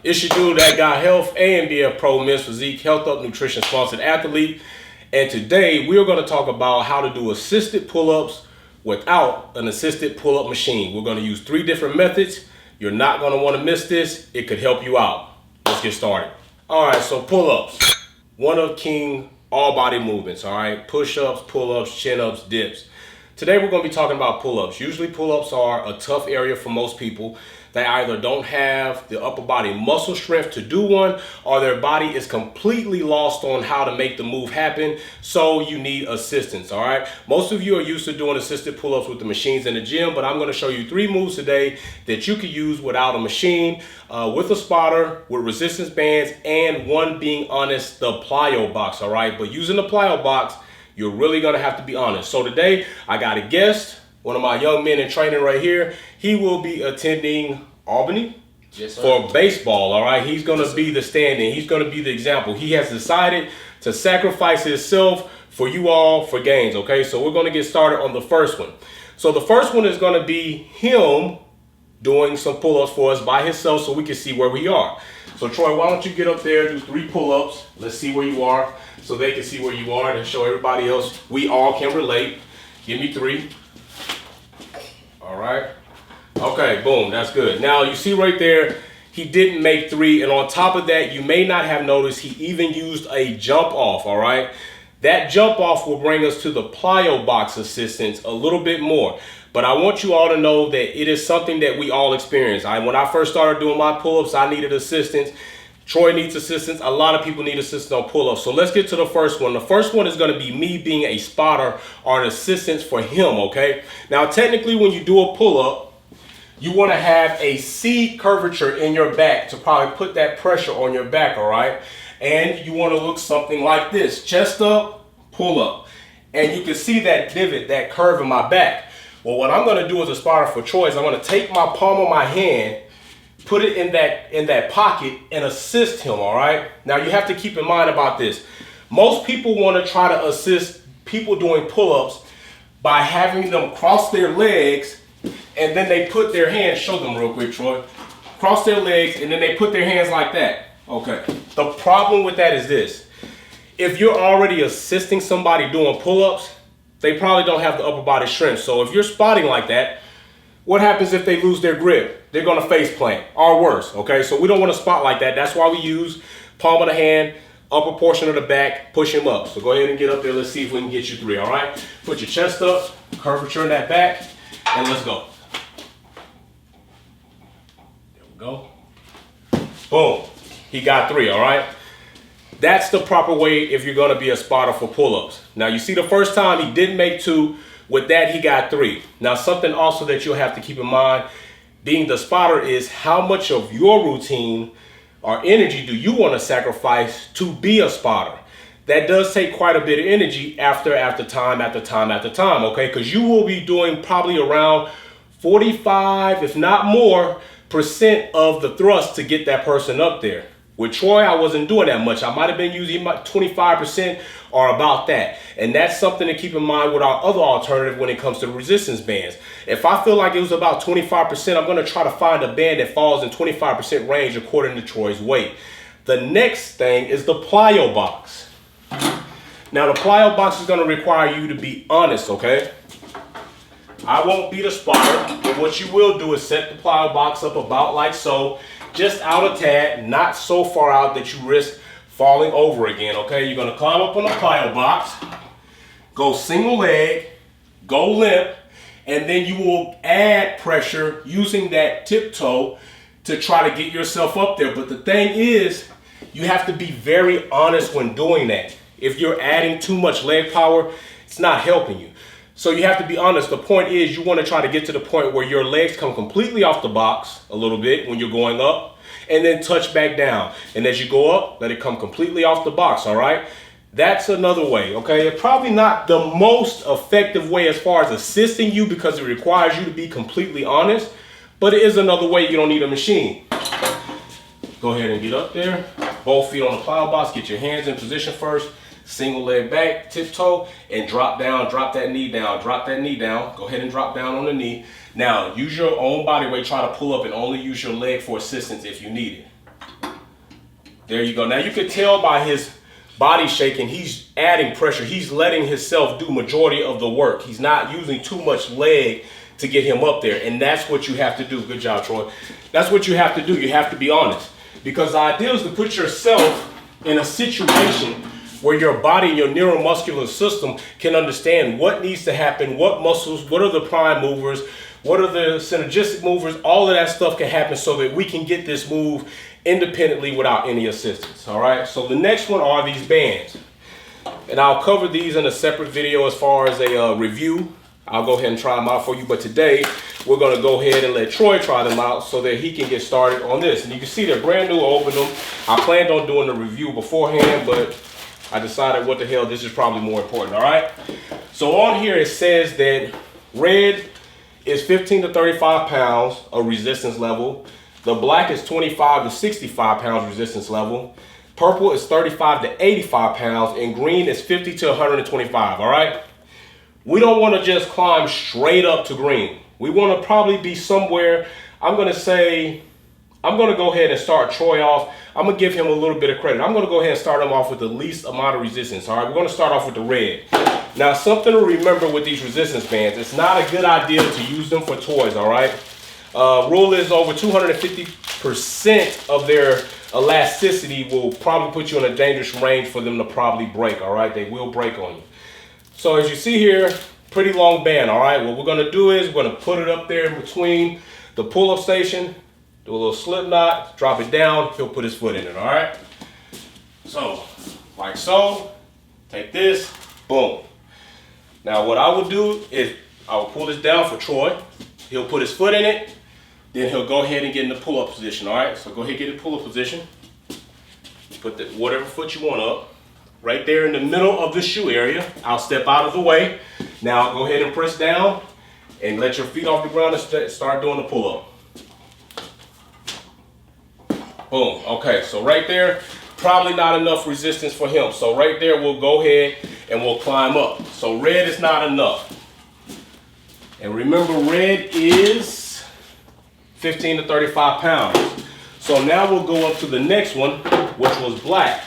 It's your dude that got health and be a pro men's physique, health up nutrition sponsored athlete. And today we're going to talk about how to do assisted pull-ups without an assisted pull-up machine. We're going to use 3 different methods. You're not going to want to miss this. It could help you out. Let's get started. All right, so pull-ups. One of king all body movements, all right? Push-ups, pull-ups, chin-ups, dips. Today we're going to be talking about pull-ups. Usually pull-ups are a tough area for most people. They either don't have the upper body muscle strength to do one, or their body is completely lost on how to make the move happen, so you need assistance, all right? Most of you are used to doing assisted pull-ups with the machines in the gym, but I'm going to show you 3 moves today that you could use without a machine, with a spotter, with resistance bands, and one, being honest, the plyo box, all right? But using the plyo box, you're really going to have to be honest. So today, I got a guest, one of my young men in training right here. He will be attending Albany for baseball, all right? He's going to be the stand-in. He's going to be the example. He has decided to sacrifice himself for you all for gains, okay? So we're going to get started on the first one. So the first one is going to be him doing some pull-ups for us by himself so we can see where we are. So Troy, why don't you get up there, do 3 pull-ups. Let's see where you are so they can see where you are and show everybody else we all can relate. Give me 3. All right. Okay, boom, that's good. Now you see right there, he didn't make 3, and on top of that, you may not have noticed he even used a jump off, all right? That jump off will bring us to the plyo box assistance a little bit more. But I want you all to know that it is something that we all experience. When I first started doing my pull-ups, I needed assistance. Troy needs assistance. A lot of people need assistance on pull-ups. So let's get to the first one. The first one is going to be me being a spotter or an assistance for him, okay? Now, technically, when you do a pull-up, you want to have a C curvature in your back to probably put that pressure on your back, all right? And you want to look something like this. Chest up, pull up. And you can see that divot, that curve in my back. Well, what I'm going to do as a spotter for Troy is I'm going to take my palm of my hand, put it in that pocket, and assist him, all right? Now, you have to keep in mind about this. Most people want to try to assist people doing pull-ups by having them cross their legs, and then they put their hands, show them real quick, Troy. Cross their legs, and then they put their hands like that. Okay. The problem with that is this. If you're already assisting somebody doing pull-ups, they probably don't have the upper body strength. So if you're spotting like that, what happens if they lose their grip? They're going to face plant, or worse, okay? So we don't want to spot like that. That's why we use palm of the hand, upper portion of the back, push him up. So go ahead and get up there. Let's see if we can get you 3, all right? Put your chest up, curvature in that back, and let's go. There we go. Boom. He got 3, all right? That's the proper way if you're going to be a spotter for pull-ups. Now, you see the first time he didn't make 2. With that, he got 3. Now, something also that you'll have to keep in mind, being the spotter, is how much of your routine or energy do you want to sacrifice to be a spotter? That does take quite a bit of energy after time, okay? Because you will be doing probably around 45, if not more, % of the thrust to get that person up there. With Troy, I wasn't doing that much. I might have been using 25% or about that. And that's something to keep in mind with our other alternative when it comes to resistance bands. If I feel like it was about 25%, I'm going to try to find a band that falls in 25% range according to Troy's weight. The next thing is the plyo box. Now, the plyo box is going to require you to be honest, okay? I won't be the spotter, but what you will do is set the plyo box up about like so. Just out a tad, not so far out that you risk falling over again, okay? You're going to climb up on the plyo box, go single leg, go limp, and then you will add pressure using that tiptoe to try to get yourself up there. But the thing is, you have to be very honest when doing that. If you're adding too much leg power, it's not helping you. So you have to be honest. The point is you want to try to get to the point where your legs come completely off the box a little bit when you're going up, and then touch back down. And as you go up, let it come completely off the box, all right? That's another way, okay? It's probably not the most effective way as far as assisting you because it requires you to be completely honest, but it is another way. You don't need a machine. Go ahead and get up there. Both feet on the plyo box. Get your hands in position first. Single leg back, tiptoe, and drop down, drop that knee down, drop that knee down. Go ahead and drop down on the knee. Now, use your own body weight, try to pull up, and only use your leg for assistance if you need it. There you go. Now you can tell by his body shaking, he's adding pressure. He's letting himself do majority of the work. He's not using too much leg to get him up there. And that's what you have to do. Good job, Troy. That's what you have to do. You have to be honest. Because the idea is to put yourself in a situation where your body and your neuromuscular system can understand what needs to happen, what muscles, what are the prime movers, what are the synergistic movers. All of that stuff can happen so that we can get this move independently without any assistance. All right, so the next one are these bands, and I'll cover these in a separate video as far as a review. I'll go ahead and try them out for you, but today we're going to go ahead and let Troy try them out so that he can get started on this. And you can see they're brand new. Open them. I planned on doing the review beforehand, but I decided what the hell, this is probably more important. All right, so on here it says that red is 15 to 35 pounds of resistance level. The black is 25 to 65 pounds resistance level. Purple is 35 to 85 pounds, and green is 50 to 125, all right? We don't want to just climb straight up to green. We want to probably be somewhere, I'm going to go ahead and start Troy off. I'm going to give him a little bit of credit. I'm going to go ahead and start him off with the least amount of resistance, all right? We're going to start off with the red. Now, something to remember with these resistance bands, it's not a good idea to use them for toys, all right? Rule is over 250% of their elasticity will probably put you in a dangerous range for them to probably break, all right? They will break on you. So as you see here, pretty long band, all right? What we're gonna do is we're gonna put it up there in between the pull-up station, do a little slip knot, drop it down, he'll put his foot in it, all right? So, like so, take this, boom. Now what I will do is I will pull this down for Troy. He'll put his foot in it, then he'll go ahead and get in the pull-up position, all right? So go ahead and get in the pull-up position. Put the whatever foot you want up. Right there in the middle of the shoe area. I'll step out of the way. Now go ahead and press down and let your feet off the ground and start doing the pull-up. Boom, okay, so right there, probably not enough resistance for him. So right there, we'll go ahead and we'll climb up. So red is not enough. And remember, red is 15 to 35 pounds. So now we'll go up to the next one, which was black.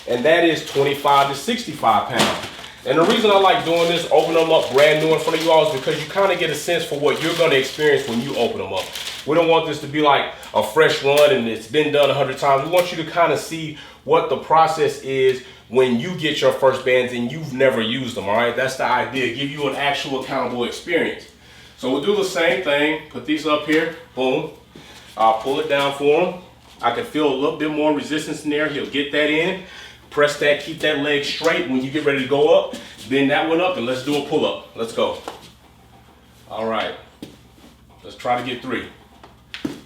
And that is 25 to 65 pounds. And the reason I like doing this, open them up brand new in front of you all, is because you kind of get a sense for what you're going to experience when you open them up. We don't want this to be like a fresh run and it's been done 100 times. We want you to kind of see what the process is when you get your first bands and you've never used them, all right? That's the idea, give you an actual accountable experience. So we'll do the same thing, put these up here, boom. I'll pull it down for him. I can feel a little bit more resistance in there. He'll get that in. Press that, keep that leg straight. When you get ready to go up, bend that one up and let's do a pull-up. Let's go. All right, let's try to get 3.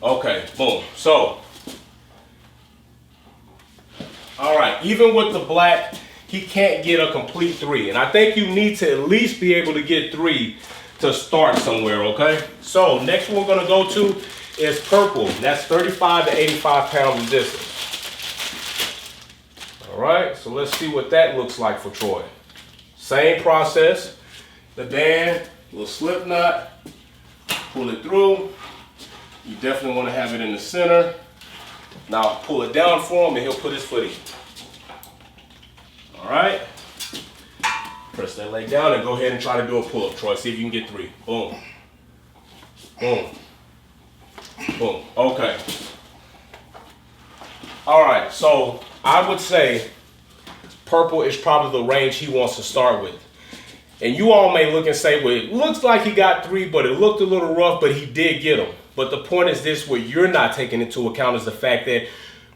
Okay, boom. So, all right, even with the black, he can't get a complete 3. And I think you need to at least be able to get 3 to start somewhere, okay? So, next one we're gonna go to is purple. That's 35 to 85 pound resistance. All right, so let's see what that looks like for Troy. Same process, the band, little slip knot, pull it through. You definitely want to have it in the center. Now pull it down for him and he'll put his foot in. All right, press that leg down and go ahead and try to do a pull-up, Troy. See if you can get 3. Boom, boom, boom. Okay. All right, so I would say purple is probably the range he wants to start with. And you all may look and say, well, it looks like he got 3, but it looked a little rough, but he did get them. But the point is this, what you're not taking into account is the fact that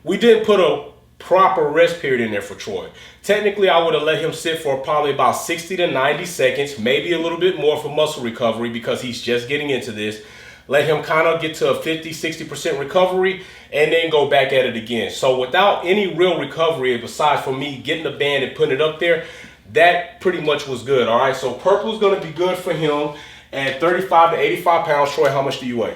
we didn't put a proper rest period in there for Troy. Technically, I would have let him sit for probably about 60 to 90 seconds, maybe a little bit more for muscle recovery because he's just getting into this. Let him kind of get to a 50, 60% recovery and then go back at it again. So without any real recovery, besides for me getting the band and putting it up there, that pretty much was good, all right? So purple's gonna be good for him at 35 to 85 pounds. Troy, how much do you weigh?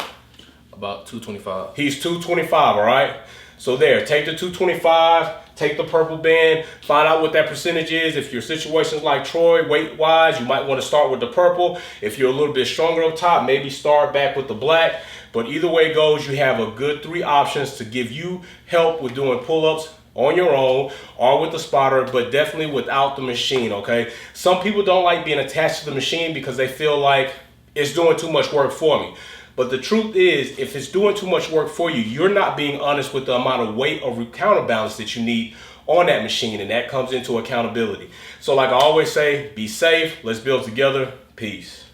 About 225. He's 225, all right? So there, take the 225, take the purple band, find out what that percentage is. If your situation's like Troy, weight-wise, you might want to start with the purple. If you're a little bit stronger up top, maybe start back with the black. But either way it goes, you have a good 3 options to give you help with doing pull-ups on your own or with the spotter, but definitely without the machine, okay? Some people don't like being attached to the machine because they feel like it's doing too much work for me. But the truth is, if it's doing too much work for you, you're not being honest with the amount of weight or counterbalance that you need on that machine, and that comes into accountability. So like I always say, be safe, let's build together, peace.